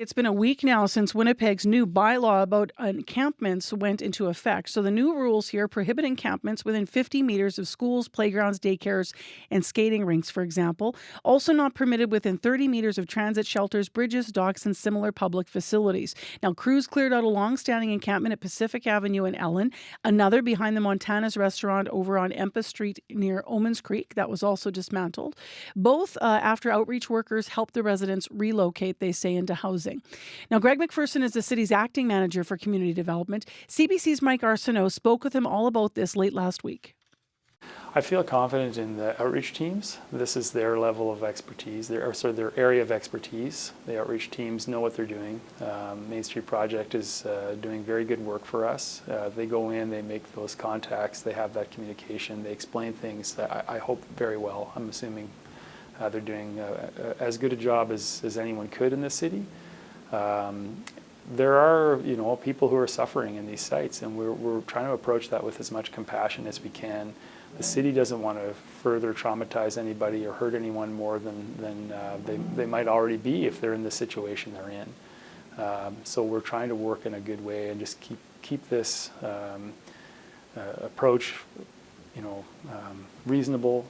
It's been a week now since Winnipeg's new bylaw about encampments went into effect. So the new rules here prohibit encampments within 50 meters of schools, playgrounds, daycares, and skating rinks, for example. Also not permitted within 30 meters of transit shelters, bridges, docks, and similar public facilities. Now, crews cleared out a long-standing encampment at Pacific Avenue in Ellen, another behind the Montana's restaurant over on Empa Street near Omens Creek that was also dismantled. Both after outreach workers helped the residents relocate, they say, into housing. Now, Greg MacPherson is the city's acting manager for community development. CBC's Mike Arsensault spoke with him all about this late last week. I feel confident in the outreach teams. This is their level of expertise, their area of expertise. The outreach teams know what they're doing. Main Street Project is doing very good work for us. They go in, they make those contacts, they have that communication, they explain things, I hope very well. I'm assuming they're doing as good a job as anyone could in this city. There are, people who are suffering in these sites, and we're trying to approach that with as much compassion as we can. The city doesn't want to further traumatize anybody or hurt anyone more than they might already be if they're in the situation they're in. So we're trying to work in a good way and just keep this approach, reasonable.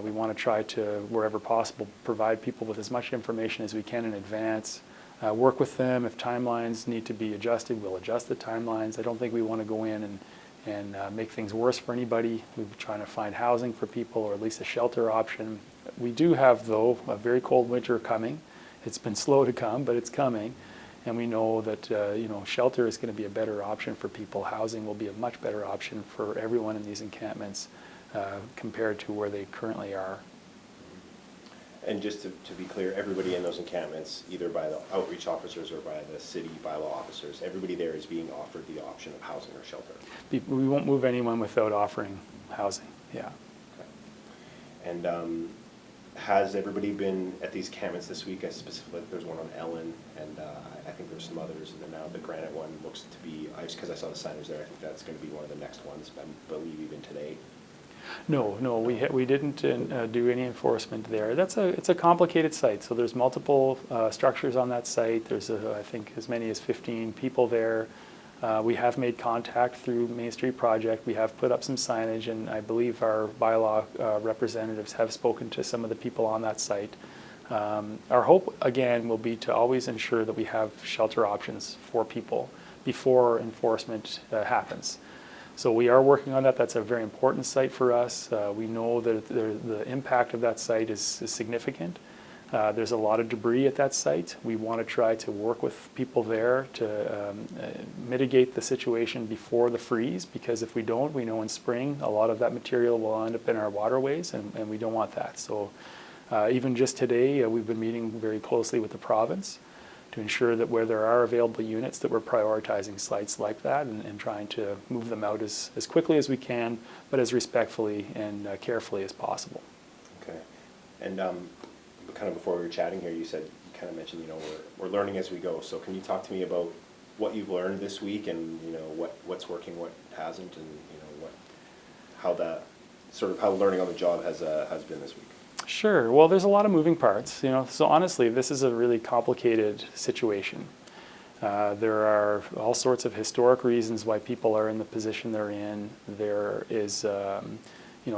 We want to try to, wherever possible, provide people with as much information as we can in advance. Work with them. If timelines need to be adjusted, we'll adjust the timelines. I don't think we want to go in and make things worse for anybody. We're trying to find housing for people, or at least a shelter option. We do have, though, a very cold winter coming. It's been slow to come, but it's coming. And we know that shelter is going to be a better option for people. Housing will be a much better option for everyone in these encampments compared to where they currently are. And just to be clear, everybody in those encampments, either by the outreach officers or by the city bylaw officers, everybody there is being offered the option of housing or shelter. We won't move anyone without offering housing, yeah. Okay. And has everybody been at these encampments this week? Specifically, there's one on Ellen, and I think there's some others, and then now the Granite one looks to be, because I saw the signage there, I think that's going to be one of the next ones, I believe even today. No, we didn't do any enforcement there. It's a complicated site. So there's multiple structures on that site. There's I think as many as 15 people there. We have made contact through Main Street Project. We have put up some signage, and I believe our bylaw representatives have spoken to some of the people on that site. Our hope again will be to always ensure that we have shelter options for people before enforcement happens. So we are working on that. That's a very important site for us. We know that the impact of that site is significant. There's a lot of debris at that site. We want to try to work with people there to mitigate the situation before the freeze, because if we don't, we know in spring a lot of that material will end up in our waterways, and we don't want that. So even just today, we've been meeting very closely with the province to ensure that where there are available units, that we're prioritizing sites like that and trying to move them out as quickly as we can, but as respectfully and carefully as possible. Okay. And kind of before we were chatting here, you kind of mentioned, we're learning as we go. So can you talk to me about what you've learned this week, and what's working, what hasn't, and how learning on the job has been this week? Sure. Well, there's a lot of moving parts, So honestly, this is a really complicated situation. There are all sorts of historic reasons why people are in the position they're in. There is, a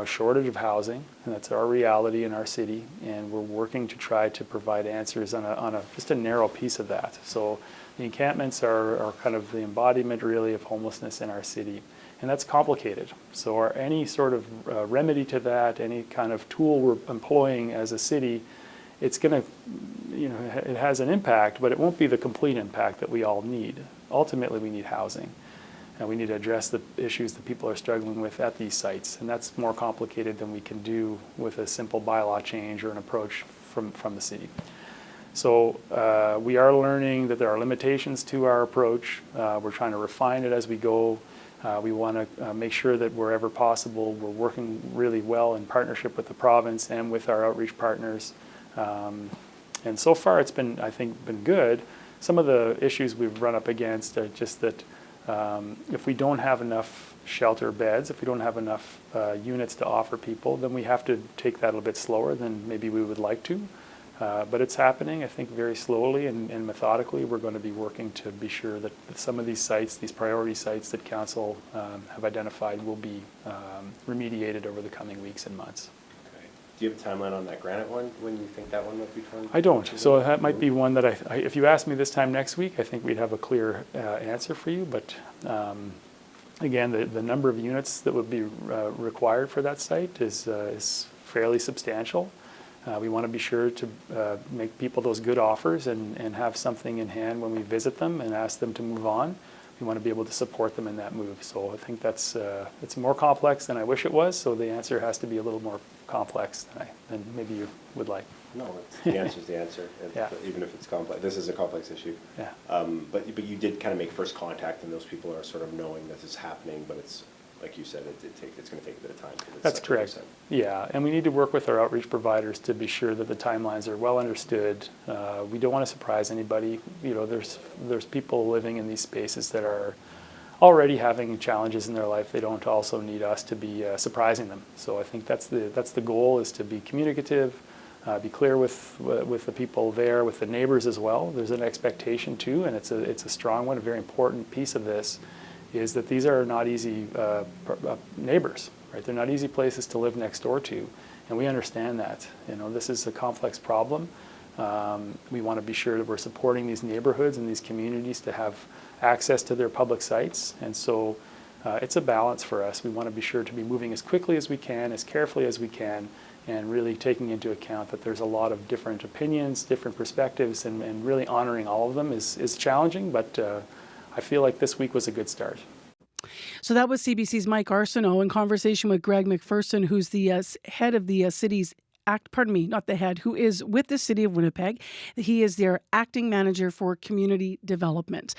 shortage of housing, and that's our reality in our city. And we're working to try to provide answers on just a narrow piece of that. So the encampments are kind of the embodiment, really, of homelessness in our city. And that's complicated. So any sort of remedy to that, any kind of tool we're employing as a city, it's going to, it has an impact, but it won't be the complete impact that we all need. Ultimately, we need housing. And we need to address the issues that people are struggling with at these sites. And that's more complicated than we can do with a simple bylaw change or an approach from the city. So we are learning that there are limitations to our approach. We're trying to refine it as we go. We want to make sure that wherever possible, we're working really well in partnership with the province and with our outreach partners. And so far, it's been, I think, been good. Some of the issues we've run up against are just that if we don't have enough shelter beds, if we don't have enough units to offer people, then we have to take that a little bit slower than maybe we would like to. But it's happening, I think, very slowly and methodically. We're going to be working to be sure that some of these sites, these priority sites that council have identified, will be remediated over the coming weeks and months. Okay. Do you have a timeline on that granite one, when you think that one might be turned? I don't. So that might be one that if you asked me this time next week, I think we'd have a clear answer for you. But again, the number of units that would be required for that site is fairly substantial. We want to be sure to make people those good offers and have something in hand when we visit them and ask them to move on. We want to be able to support them in that move. So I think it's more complex than I wish it was. So the answer has to be a little more complex than maybe you would like. No, the answer is the answer, Yeah. even if it's complex. This is a complex issue. Yeah. But you did kind of make first contact, and those people are sort of knowing this is happening, but it's, like you said, it's going to take a bit of time. That's correct. Yeah, and we need to work with our outreach providers to be sure that the timelines are well understood. We don't want to surprise anybody. There's people living in these spaces that are already having challenges in their life. They don't also need us to be surprising them. So I think that's the goal, is to be communicative, be clear with the people there, with the neighbors as well. There's an expectation too, and it's a strong one. A very important piece of this is that these are not easy neighbors, right? They're not easy places to live next door to, and we understand that. This is a complex problem. We want to be sure that we're supporting these neighborhoods and these communities to have access to their public sites, and so it's a balance for us. We want to be sure to be moving as quickly as we can, as carefully as we can, and really taking into account that there's a lot of different opinions, different perspectives, and really honoring all of them is challenging, but I feel like this week was a good start. So that was CBC's Mike Arsensault in conversation with Greg MacPherson, who's the head of the city's not the head, who is with the City of Winnipeg. He is their acting manager for community development.